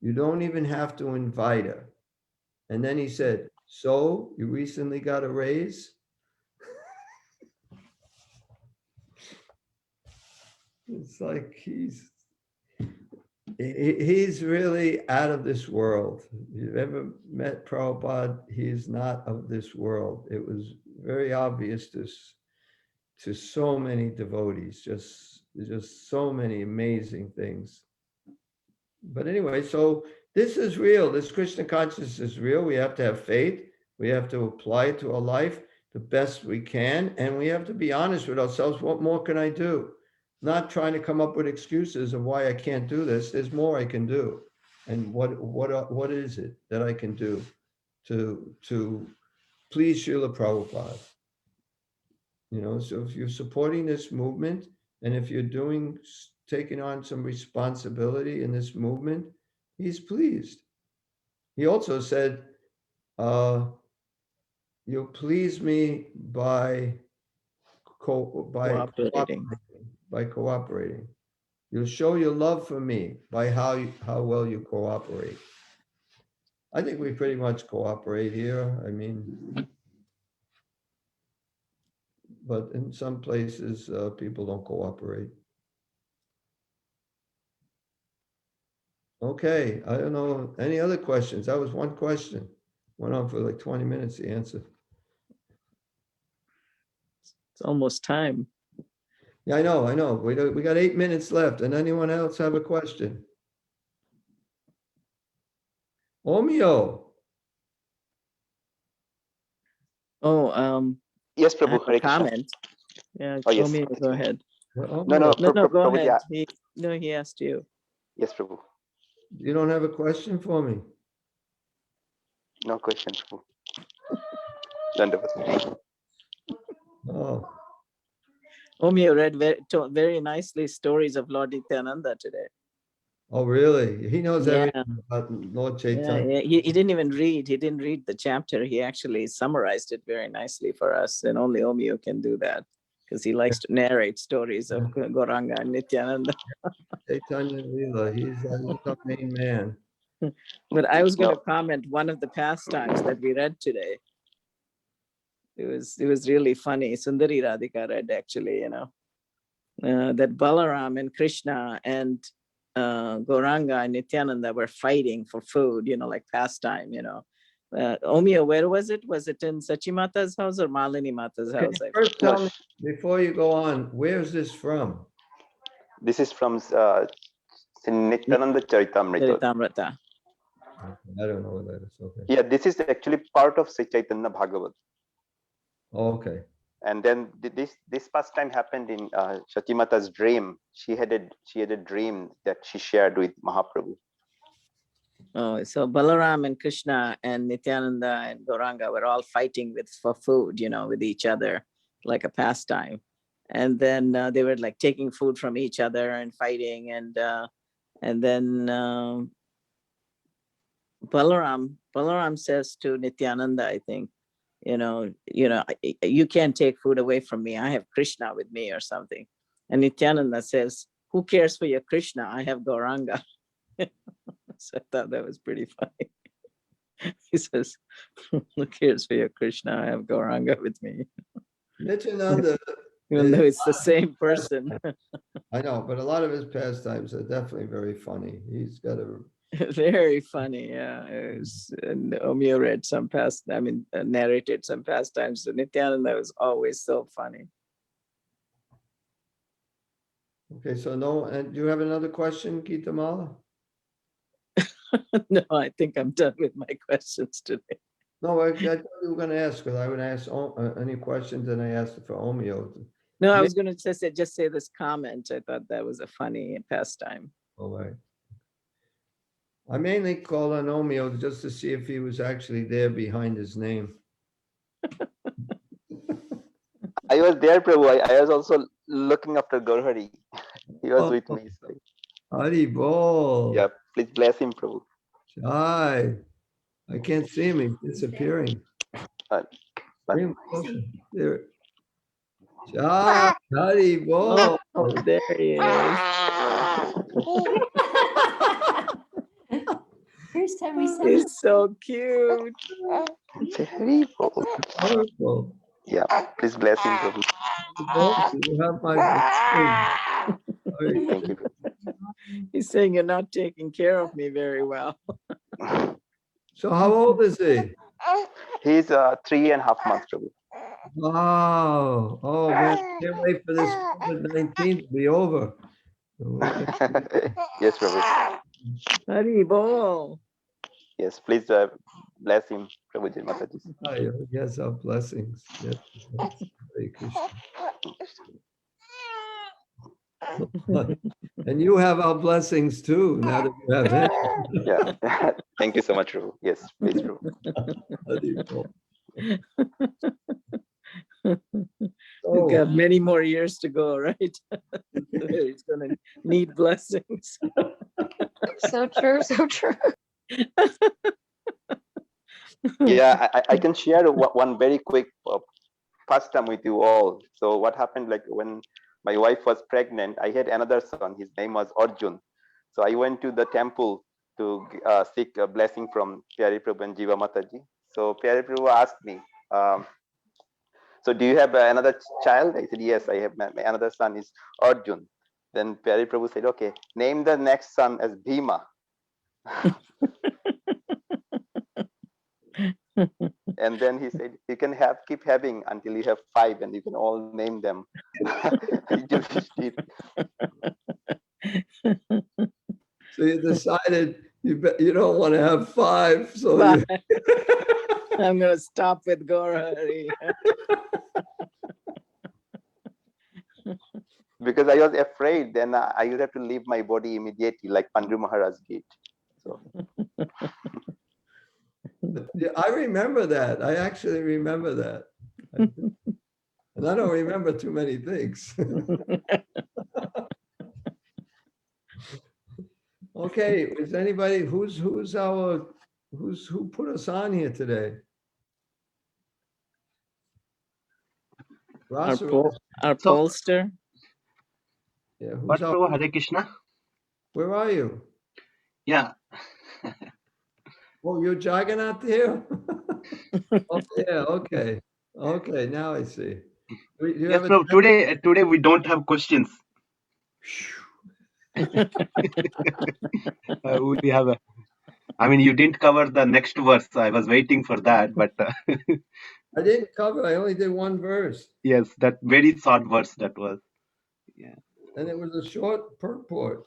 You don't even have to invite her. And then he said, so you recently got a raise? It's like he's really out of this world. If you've ever met Prabhupada, he is not of this world. It was very obvious to so many devotees, just so many amazing things. But anyway, so this is real. This Krishna consciousness is real. We have to have faith. We have to apply it to our life the best we can. And we have to be honest with ourselves. What more can I do? Not trying to come up with excuses of why I can't do this. There's more I can do. And what is it that I can do to please Srila Prabhupada? So if you're supporting this movement, and if you're taking on some responsibility in this movement, he's pleased. He also said, you'll please me by cooperating. You'll show your love for me by how well you cooperate. I think we pretty much cooperate here. I mean, but in some places, people don't cooperate. Okay, I don't know. Any other questions? That was one question. Went on for like 20 minutes to answer. It's almost time. Yeah, I know. We got 8 minutes left. And anyone else have a question? Omio. Oh, Yes, I Prabhu. have Hare a Krishna. comment. Yeah, Oh, yes. go ahead. No, No, go Prabhu, ahead. yeah. He asked you. Yes, Prabhu. You don't have a question for me? No question, Prabhu. Dandavat. Oh, Omio read very nicely stories of Lord Nityananda today. Oh, really? He knows Yeah. everything about Lord Chaitanya. Yeah, he didn't even read. He didn't read the chapter. He actually summarized it very nicely for us, and only Omio can do that because he likes to narrate stories of Gauranga and Nityananda. Chaitanya Leela, he's a main man. But I was going to No. comment one of the pastimes that we read today. It was really funny. Sundari Radhika read actually, that Balaram and Krishna and Gauranga and Nityananda were fighting for food, like pastime, Omio, where was it? Was it in Sachimata's house or Malini Mata's Can house? you first tell me, before you go on, where's this from? This is from Nityananda Charitamrita. Charitamrita. I don't know what that is. Okay. Yeah, this is actually part of Sri Chaitanya Bhagavad. Okay. And then this pastime happened in Shatimata's dream. She had a dream that she shared with Mahaprabhu. Oh, so Balaram and Krishna and Nityananda and Gauranga were all fighting for food, with each other, like a pastime. And then they were like taking food from each other and fighting. And then Balaram says to Nityananda, I think, you can't take food away from me. I have Krishna with me or something. And Nityananda says, who cares for your Krishna? I have Gauranga. So I thought that was pretty funny. He says, who cares for your Krishna? I have Gauranga with me. Nityananda, Even though it's the same person. I know, but a lot of his pastimes are definitely very funny. He's got a Very funny, yeah. And Omio read narrated some pastimes. So Nityananda was always so funny. Okay, so no, and do you have another question, Gita Mala? No, I think I'm done with my questions today. No, I thought you were going to ask, because I would ask any questions, and I asked for Omio. No, I was going to just say this comment. I thought that was a funny pastime. All right. I mainly called on Omio just to see if he was actually there behind his name. I was there, Prabhu. I was also looking after Gaurhari. He was with me. So. Hari Bol. Yeah, please bless him, Prabhu. Hi. I can't see him. He's disappearing. Bring him closer. There. Jai, Hari Bol. Oh, there he is. First time we saw him. He's so cute. Wonderful. Yeah, please bless him, Prabhu. You have my blessing. Sorry. Thank you. He's saying you're not taking care of me very well. So how old is he? He's 3.5 months, Prabhu. Wow. Oh, man. Can't wait for this COVID-19 to be over. Yes, Prabhu. Hari Bol. Yes, please bless him, Prabhu Ji Mataji. Yes, our blessings. Yes. Hare Krishna. And you have our blessings too, now that you have him. Yeah. Thank you so much, Prabhu. Yes, please, Prabhu. He's got many more years to go, right? He's going to need blessings. So true, so true. Yeah, I can share one very quick pastime with you all. So what happened, like when my wife was pregnant, I had another son. His name was Arjun. So I went to the temple to seek a blessing from Pyari Prabhu and Jiva Mataji. So Pyari Prabhu asked me, so do you have another child? I said, yes, I have. My another son is Arjun. Then Pyari Prabhu said, okay, name the next son as Bhima. And then he said, you can keep having until you have 5 and you can all name them. So you decided you don't want to have 5. So I'm going to stop with Gaurhari. Because I was afraid then I would have to leave my body immediately like Pandru Maharaj did. So. I remember that. I actually remember that. And I don't remember too many things. Okay, is anybody, who put us on here today? Our, Ross, our So- pollster. yeah, What, Prabhu? Hare Krishna? where are you? Yeah. Oh, you're jogging out there? Oh, yeah, okay. Okay, now I see. You Yes, have a- Prabhu. Today we don't have questions. We have I mean, you didn't cover the next verse. I was waiting for that, but I didn't cover, I only did one verse. yes, that very short verse that was. Yeah. And it was a short purport.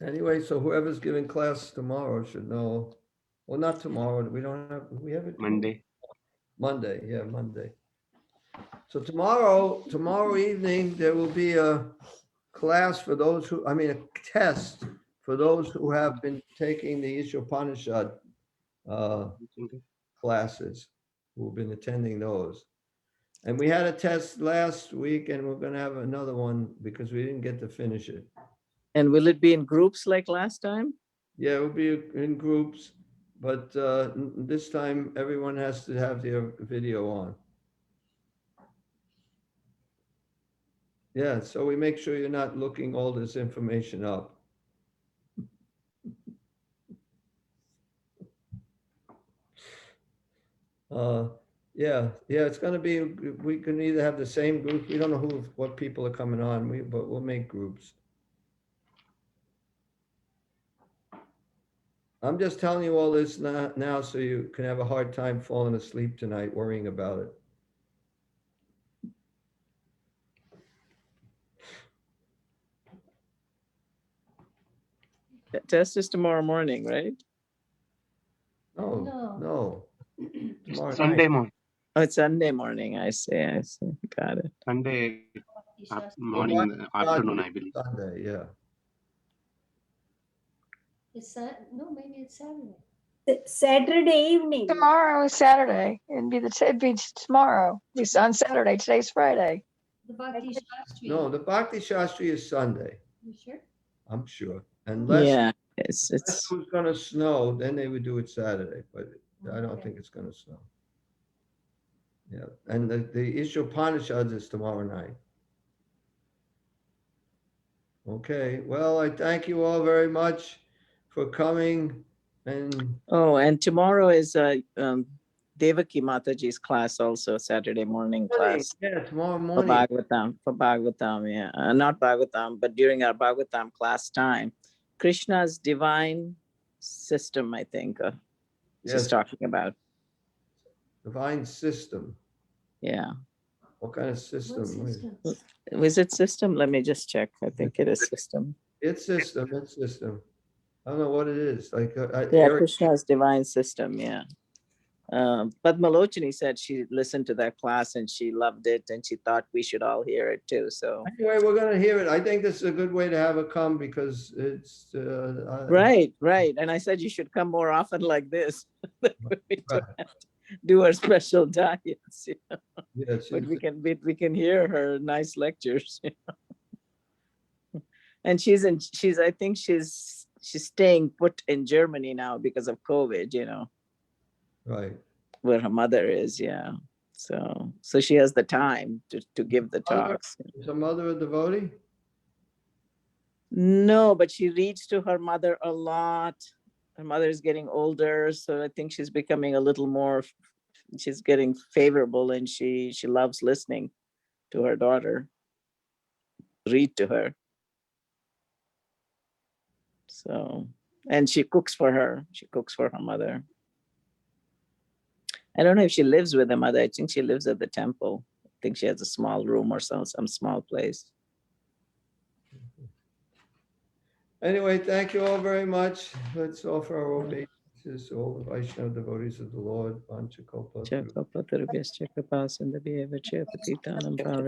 Anyway, so whoever's giving class tomorrow should know. Well, not tomorrow. We don't have, we have it. Monday. Monday, yeah, Monday. So tomorrow evening, there will be a class for those who, I mean, a test for those who have been taking the Ishopanishad classes, who've been attending those. And we had a test last week and we're gonna have another one because we didn't get to finish it. And will it be in groups like last time? Yeah, it will be in groups, but this time everyone has to have their video on. Yeah, so we make sure you're not looking all this information up. Yeah, it's gonna be, we can either have the same group, we don't know what people are coming on, but we'll make groups. I'm just telling you all this now so you can have a hard time falling asleep tonight worrying about it. The test is tomorrow morning, right? No. Tomorrow Sunday night. morning. Oh, it's Sunday morning. I see. Got it. Sunday morning, afternoon, I believe. Sunday, yeah. It's no, maybe it's Saturday. Saturday evening. Tomorrow is Saturday. It'd be tomorrow. It's on Saturday. Today's Friday. The Bhakti Shastri. No, the Bhakti Shastri is Sunday, You sure? I'm sure. Unless Yeah, unless it's it was gonna snow, then they would do it Saturday, but I don't think it's gonna snow. Yeah, and the Ishopanishads is tomorrow night. Okay, well, I thank you all very much for coming and and tomorrow is Devaki Mataji's class also, Saturday morning class. yeah, tomorrow For morning. Bhagavatam, yeah. Not Bhagavatam, but during our Bhagavatam class time, Krishna's divine system, I think, she's Yes. talking about. Divine system. Yeah. What kind of system? What system? Was it system? Let me just check. I think it is system. It's system. I don't know what it is. Like, Yeah, Eric, Krishna's divine system, yeah. But Malochini said she listened to that class and she loved it and she thought we should all hear it too. So anyway, we're gonna hear it. I think this is a good way to have it come because it's right. And I said you should come more often like this. We don't have to do our special diets, you know? Yeah, But we can hear her nice lectures. You know? And I think she's staying put in Germany now because of COVID, you know. right. Where her mother is, yeah. So she has the time to give the talks. Is her mother a devotee? No, but she reads to her mother a lot. Her mother is getting older, so I think she's becoming a little more, she's getting favorable and she loves listening to her daughter read to her. So, and she cooks for her. She cooks for her mother. I don't know if she lives with the mother. I think she lives at the temple. I think she has a small room or some small place. Anyway, thank you all very much. Let's offer our obeisances to all the Vaishnava devotees of the Lord. Panchakalpa.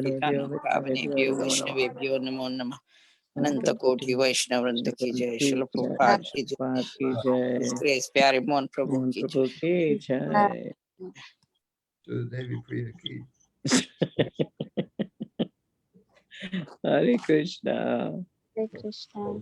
पावनेभ्यो वैष्णवेभ्यो नमो नमः अनंत कोटि वैष्णव वृंद की जय श्रील प्रभुपाद की जय grace प्यारे मोहन प्रभु की जय। जय to Devi Priya ki. Hare Krishna. Hare Krishna.